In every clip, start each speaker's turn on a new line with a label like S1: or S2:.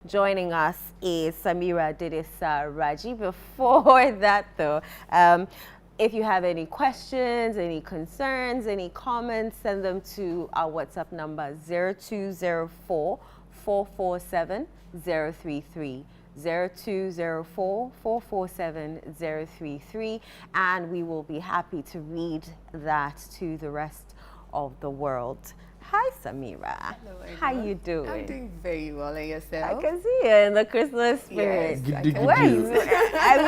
S1: Joining us is Samira Didisa Raji. Before that, though, if you have any questions, any concerns, any comments, send them to our WhatsApp number 0204 447 033. 0204 447 033, and we will be happy to read that to the rest of the world. Hi, Samira.
S2: Hello,
S1: how you doing?
S2: I'm doing very well. And yourself?
S1: I can see you in the Christmas spirit.
S2: Yes,
S1: I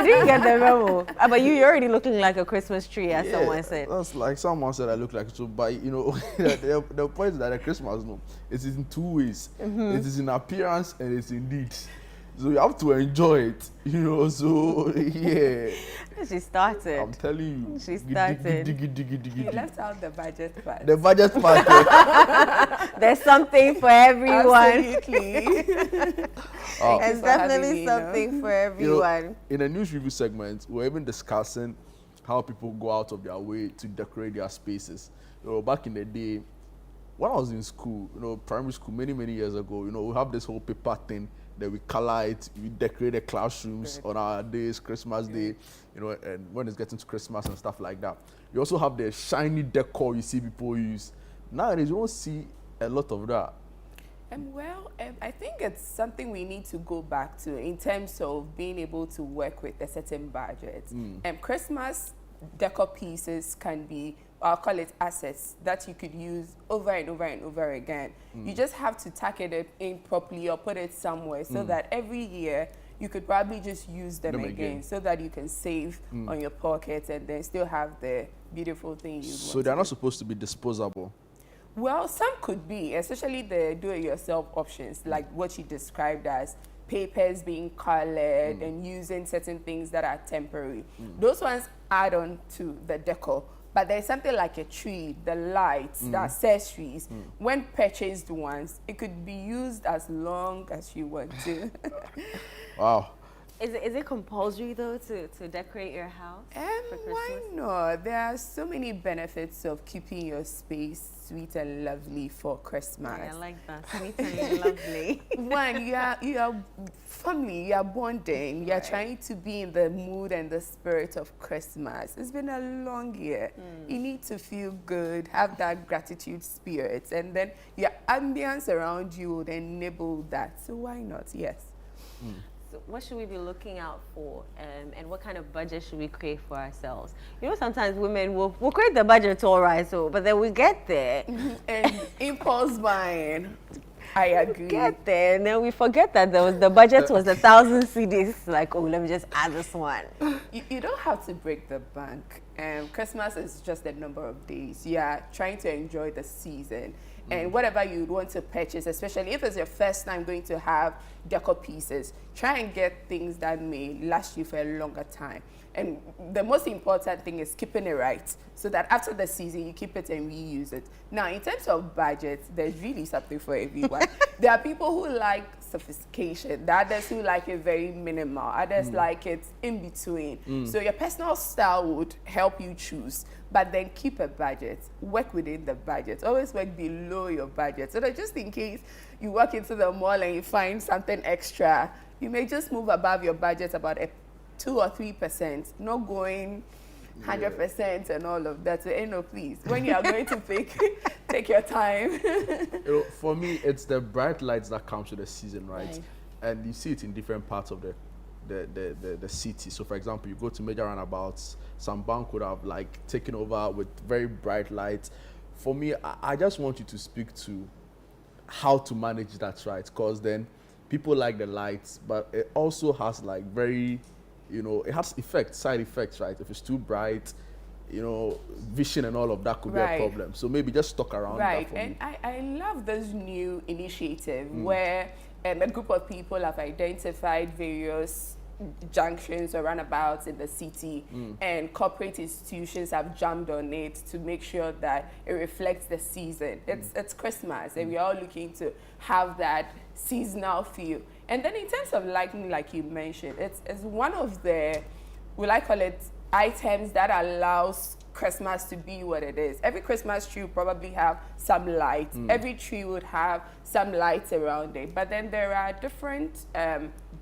S1: didn't get the memo. But you're already looking like a Christmas tree, as someone said.
S3: That's like someone said I look like so, but you know, the point is that the Christmas, no, it is in two ways. It is in appearance and it's in deeds. So you have to enjoy it, you know. So yeah.
S1: She started.
S3: I'm telling you.
S1: She started.
S2: You left out the budget part.
S3: The budget part.
S1: There's something for everyone.
S2: Absolutely.
S1: There's definitely something for everyone.
S3: You know, in a news review segment, we're even discussing how people go out of their way to decorate their spaces. You know, back in the day, when I was in school, you know, primary school, many years ago, you know, we have this whole paper thing that we color it, we decorate the classrooms on our days, Christmas Day, you know, and when it's getting to Christmas and stuff like that. You also have the shiny decor you see people use. Nowadays, you don't see a lot of that.
S2: I think it's something we need to go back to in terms of being able to work with a certain budget. Christmas decor pieces can be, I'll call it assets, that you could use over and over and over again. You just have to tack it in properly or put it somewhere so that every year you could probably just use them again so that you can save on your pocket and then still have the beautiful thing you want.
S3: So they're not supposed to be disposable?
S2: Well, some could be, especially the do-it-yourself options, like what you described as papers being colored and using certain things that are temporary. Those ones add on to the decor. But there's something like a tree, the lights, the accessories. When purchased once, it could be used as long as you want to.
S3: Wow.
S1: Is it compulsory, though, to decorate your house for Christmas?
S2: Why not? There are so many benefits of keeping your space sweet and lovely for Christmas.
S1: Yeah, I like that. Sweet and lovely.
S2: One, you are family, you are bonding, you are trying to be in the mood and the spirit of Christmas. It's been a long year. You need to feel good, have that gratitude spirit, and then your ambience around you would enable that. So why not? Yes.
S1: So what should we be looking out for, and what kind of budget should we create for ourselves? You know, sometimes women will create the budget, all right, but then we get there.
S2: And impulse buying. I agree.
S1: Get there, and then we forget that the budget was 1,000 CDs. Like, oh, let me just add this one.
S2: You don't have to break the bank. Christmas is just a number of days. You are trying to enjoy the season. And whatever you want to purchase, especially if it's your first time going to have decor pieces, try and get things that may last you for a longer time. And the most important thing is keeping it right, so that after the season, you keep it and reuse it. Now, in terms of budget, there's really something for everyone. There are people who like sophistication, the others who like it very minimal, others like it in between. So your personal style would help you choose, but then keep a budget, work within the budget, always work below your budget, so that just in case you walk into the mall and you find something extra, you may just move above your budget about 2 or 3%, not going 100% and all of that. So, no, please, when you are going to pick, take your time.
S3: You know, for me, it's the bright lights that comes with the season, right? And you see it in different parts of the city. So, for example, you go to major roundabouts, some bank would have like taken over with very bright lights. For me, I just want you to speak to how to manage that, right? Because then people like the lights, but it also has like very, you know, it has side effects, right? If it's too bright, you know, vision and all of that could be a problem. So maybe just talk around that for me.
S2: And I love this new initiative where a group of people have identified various junctions or roundabouts in the city, and corporate institutions have jumped on it to make sure that it reflects the season. It's Christmas, and we're all looking to have that seasonal feel. And then in terms of lighting, like you mentioned, it's one of the, will I call it, items that allows Christmas to be what it is. Every Christmas tree will probably have some lights. Every tree would have some lights around it. But then there are different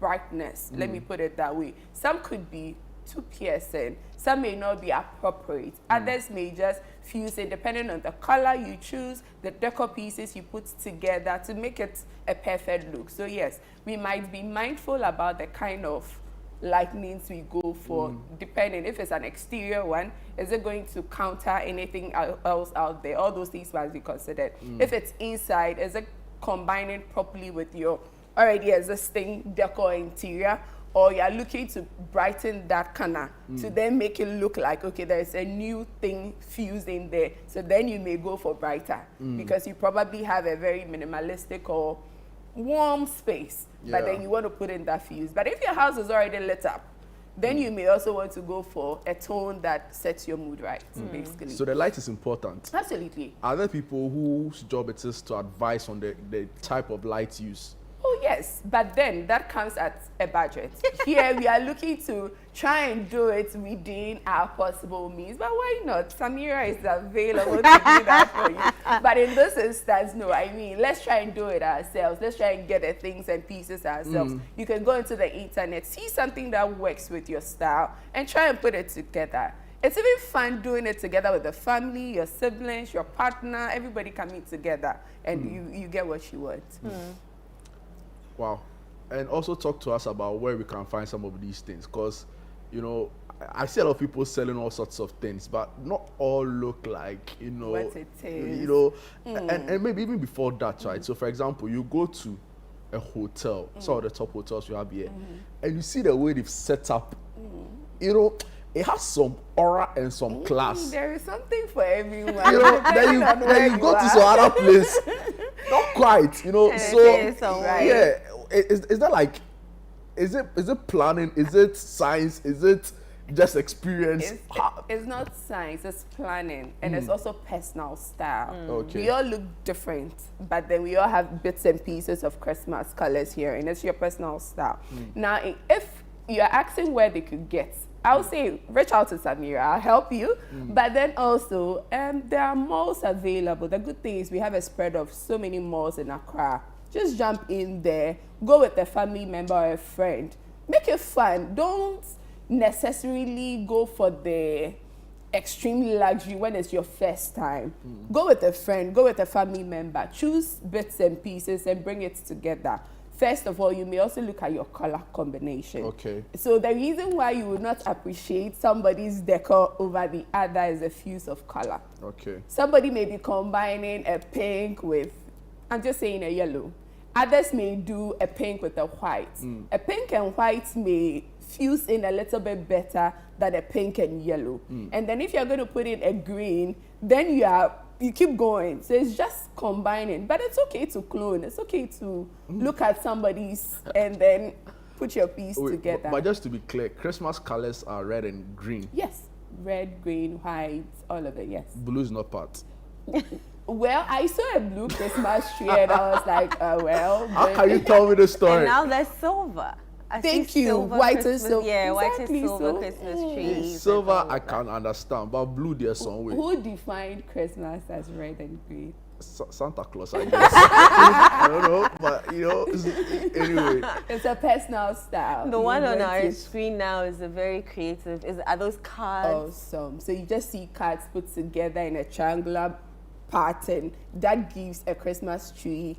S2: brightness, let me put it that way. Some could be too piercing. Some may not be appropriate. Others may just fuse it depending on the color you choose, the decor pieces you put together to make it a perfect look. So yes, we might be mindful about the kind of lightnings we go for, depending if it's an exterior one, is it going to counter anything else out there? All those things must be considered. If it's inside, is it combining properly with your already existing decor interior, or you're looking to brighten that corner to then make it look like, okay, there's a new thing fused in there. So then you may go for brighter because you probably have a very minimalistic or warm space, but then you want to put in that fuse. But if your house is already lit up, then you may also want to go for a tone that sets your mood right, basically.
S3: So the light is important.
S2: Absolutely.
S3: Are there people whose job it is to advise on the type of light use?
S2: Oh yes, but then that comes at a budget. Here we are looking to try and do it within our possible means, but why not? Samira is available to do that for you. But in this instance, no, I mean, let's try and do it ourselves. Let's try and get the things and pieces ourselves. You can go into the internet, see something that works with your style, and try and put it together. It's even fun doing it together with the family, your siblings, your partner, everybody coming together, and you get what you want.
S3: Wow. And also talk to us about where we can find some of these things, because, you know, I see a lot of people selling all sorts of things, but not all look like, you know,
S2: what it is.
S3: You know, and maybe even before that, right? So, for example, you go to a hotel, some of the top hotels you have here, and you see the way they've set up, you know, it has some aura and some class.
S2: There is something for everyone.
S3: You know, then you go to some other place. Not quite, you know. So yeah, is that like, is it planning? Is it science? Is it just experience?
S2: It's not science. It's planning, and it's also personal style.
S3: Okay.
S2: We all look different, but then we all have bits and pieces of Christmas colors here, and it's your personal style. Now, if you're asking where they could get, I'll say reach out to Samira, I'll help you. But then also, there are malls available. The good thing is we have a spread of so many malls in Accra. Just jump in there, go with a family member or a friend. Make it fun. Don't necessarily go for the extreme luxury when it's your first time. Go with a friend, go with a family member. Choose bits and pieces and bring it together. First of all, you may also look at your color combination.
S3: Okay.
S2: So the reason why you would not appreciate somebody's decor over the other is a fuse of color.
S3: Okay.
S2: Somebody may be combining a pink with, I'm just saying, a yellow. Others may do a pink with a white. A pink and white may fuse in a little bit better than a pink and yellow. And then if you're going to put in a green, then you keep going. So it's just combining. But it's okay to clone. It's okay to look at somebody's and then put your piece together.
S3: But just to be clear, Christmas colors are red and green.
S2: Yes. Red, green, white, all of it, yes.
S3: Blue is not part.
S2: Well, I saw a blue Christmas tree and I was like, well.
S3: How can you tell me the story?
S1: And now there's silver.
S2: Thank you. White and silver.
S1: Yeah,
S2: exactly.
S1: white and silver Christmas trees.
S3: Silver, I can understand, but blue, there's some way.
S2: Who defined Christmas as red and green?
S3: Santa Claus, I guess. I don't know, but you know, anyway.
S2: It's a personal style.
S1: The one on our screen now is a very creative. Are those cards?
S2: Awesome. So you just see cards put together in a triangular pattern that gives a Christmas tree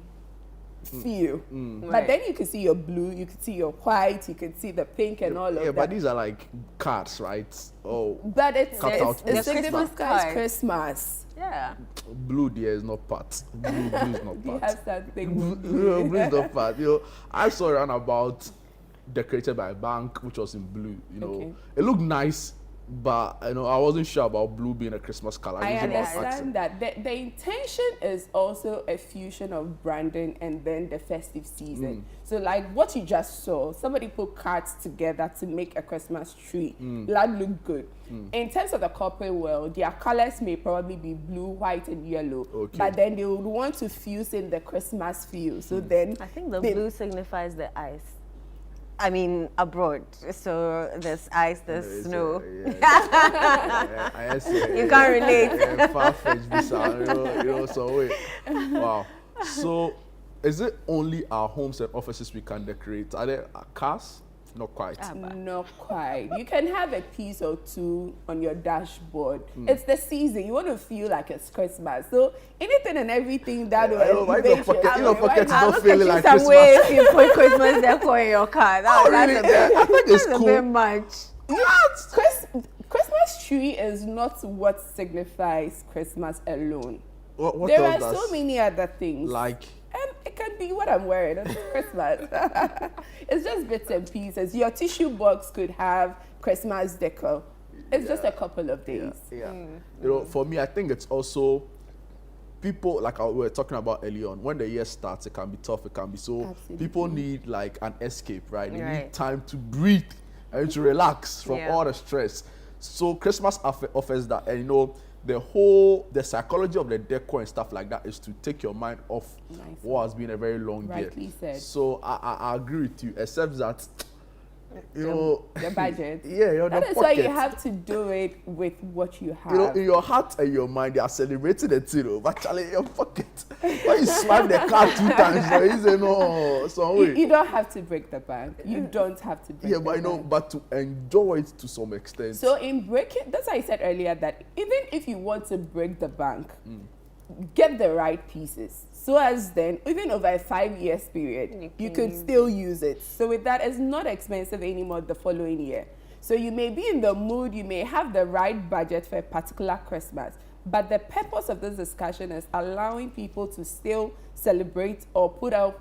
S2: feel. But then you can see your blue, you can see your white, you can see the pink and all of that.
S3: Yeah, but these are like cards, right? Oh,
S2: but it's
S1: Christmas cards.
S2: Christmas.
S1: Yeah.
S3: Blue there is not part. Blue is not
S2: Do you
S3: part.
S2: have something?
S3: Blue is not part. You know, I saw a runabout decorated by a bank, which was in blue. You know, it looked nice, but you know, I wasn't sure about blue being a Christmas color.
S2: I understand that the intention is also a fusion of branding and then the festive season. So like what you just saw, somebody put cards together to make a Christmas tree. That looked good. In terms of the corporate world, their colors may probably be blue, white, and yellow. But then they would want to fuse in the Christmas feel. So then
S1: I think the blue signifies the ice. I mean, abroad. So there's ice, there's snow.
S3: I see.
S1: You can't relate.
S3: Far-fetched visa, you know, so wait. Wow. So, is it only our homes and offices we can decorate? Are there cars? Not quite.
S2: Not quite. You can have a piece or two on your dashboard. It's the season. You want to feel like it's Christmas. So anything and everything that will elevate
S3: your pocket's not feeling like
S1: some
S3: Christmas.
S1: way if you put Christmas decor in your car.
S3: Really? I think it's
S1: That's
S3: cool.
S1: a bit much.
S2: Christmas tree is not what signifies Christmas alone.
S3: What
S2: There
S3: else
S2: are so many other things.
S3: like?
S2: And it can be what I'm wearing. It's Christmas. It's just bits and pieces. Your tissue box could have Christmas decor. It's just a couple of days.
S3: Yeah. You know, for me, I think it's also people, like we were talking about early on, when the year starts, it can be tough, it can be so.
S2: Absolutely.
S3: People need like an escape, right? They
S1: Right.
S3: need time to breathe and to relax from
S1: Yeah.
S3: all the stress. So Christmas offers that, and you know, the psychology of the decor and stuff like that is to take your mind off what has been a very long year.
S2: Rightly said.
S3: So I agree with you, except that, you know,
S2: The budget.
S3: yeah, you're
S2: That
S3: the
S2: is why you
S3: pocket.
S2: have to do it with what you have.
S3: You know, in your heart and your mind, they are celebrating the zero, but actually in your pocket. When you swipe the card 2 times, you say no, some way.
S2: You don't have to break the bank. You don't have to break
S3: Yeah,
S2: the
S3: but you know,
S2: bank.
S3: but to enjoy it to some extent.
S2: So in breaking, that's why I said earlier that even if you want to break the bank, get the right pieces. So as then, even over a 5 years period, you could still use it. So with that, it's not expensive anymore the following year. So you may be in the mood, you may have the right budget for a particular Christmas, but the purpose of this discussion is allowing people to still celebrate or put out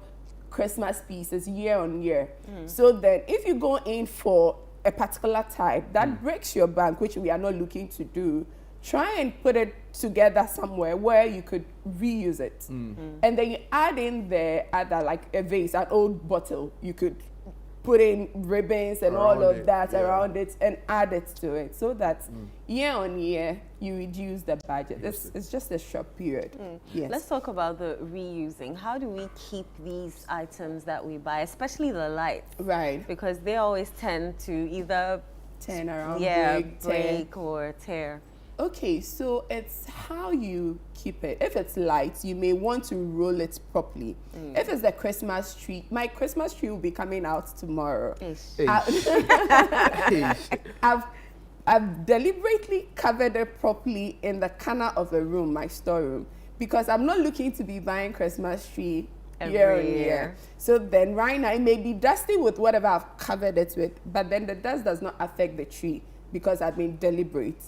S2: Christmas pieces year on year. So that if you go in for a particular type that breaks your bank, which we are not looking to do, try and put it together somewhere where you could reuse it. And then you add in the other, like a vase, an old bottle, you could put in ribbons and all of that around it and add it to it, so that year on year you reduce the budget. It's just a short period. Yes.
S1: Let's talk about the reusing. How do we keep these items that we buy, especially the lights?
S2: Right.
S1: Because they always tend to either
S2: Turn around,
S1: break
S2: tear.
S1: or tear.
S2: Okay, so it's how you keep it. If it's light, you may want to roll it properly. If it's the Christmas tree, my Christmas tree will be coming out tomorrow.
S1: Ish.
S2: I've deliberately covered it properly in the corner of the room, my storeroom, because I'm not looking to be buying Christmas tree year on
S1: Every
S2: year.
S1: year.
S2: So then right now it may be dusty with whatever I've covered it with, but then the dust does not affect the tree because I've been deliberate,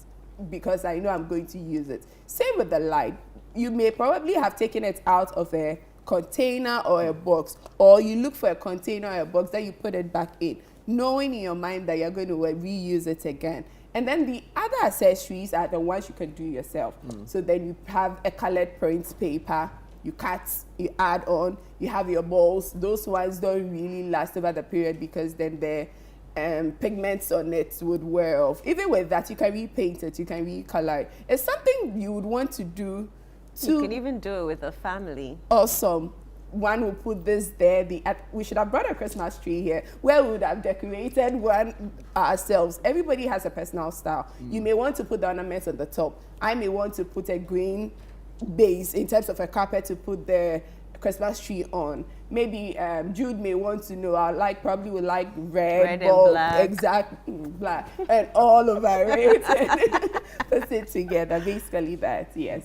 S2: because I know I'm going to use it. Same with the light. You may probably have taken it out of a container or a box, or you look for a container or a box, then you put it back in, knowing in your mind that you're going to reuse it again. And then the other accessories are the ones you can do yourself. So then you have a colored print paper, you cut, you add on, you have your balls. Those ones don't really last over the period because then the pigments on it would wear off. Even with that, you can repaint it, you can recolor it. It's something you would want to do to...
S1: You can even do it with a family.
S2: Awesome. One will put this there. We should have brought a Christmas tree here where we would have decorated one ourselves. Everybody has a personal style. You may want to put the ornaments on the top. I may want to put a green base in terms of a carpet to put the Christmas tree on. Maybe Jude may want to know, probably would like red
S1: and black.
S2: exactly, black, and all over it. Put it together, basically that, yes.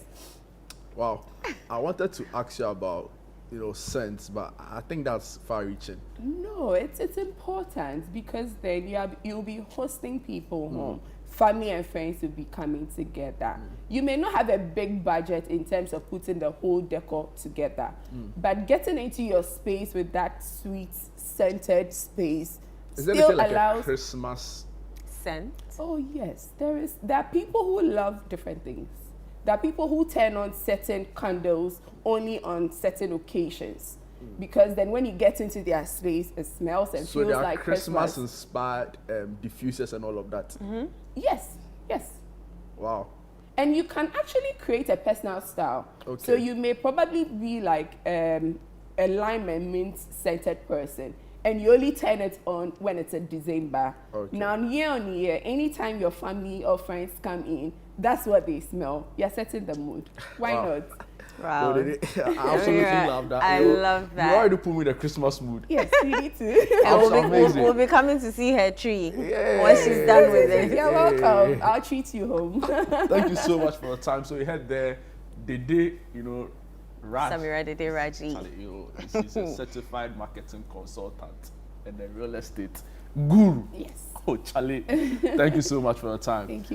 S3: Wow. I wanted to ask you about, scents, but I think that's far-reaching.
S2: No, it's important because then you'll be hosting people home. Family and friends will be coming together. You may not have a big budget in terms of putting the whole decor together, but getting into your space with that sweet scented space
S3: Is there
S2: still
S3: anything like
S2: allows...
S3: a Christmas?
S1: Scent.
S2: Oh yes, there are people who love different things. There are people who turn on certain candles only on certain occasions. Because then when you get into their space, it smells and
S3: So
S2: feels
S3: there are
S2: like Christmas.
S3: Christmas-inspired diffusers and all of that.
S2: Yes, yes.
S3: Wow.
S2: And you can actually create a personal style.
S3: Okay.
S2: So you may probably be like a lime and mint scented person. and you only turn it on when it's in December.
S3: Okay.
S2: Now, year on year, anytime your family or friends come in, that's what they smell. You're setting the mood. Why
S3: Wow.
S2: not?
S1: Wow.
S3: I absolutely love that.
S1: I love that.
S3: You already put me in the Christmas mood.
S2: Yes, you need to.
S1: And
S3: That's amazing.
S1: we'll be coming to see her tree
S3: Yeah.
S1: once she's done with it.
S2: You're welcome. I'll treat you home.
S3: Thank you so much for your time. So we had there the day, Raj.
S1: Samira Dede Raji.
S3: Charlie, she's a certified marketing consultant and a real estate guru.
S2: Yes.
S3: Oh, Charlie, thank you so much for your time.
S2: Thank you.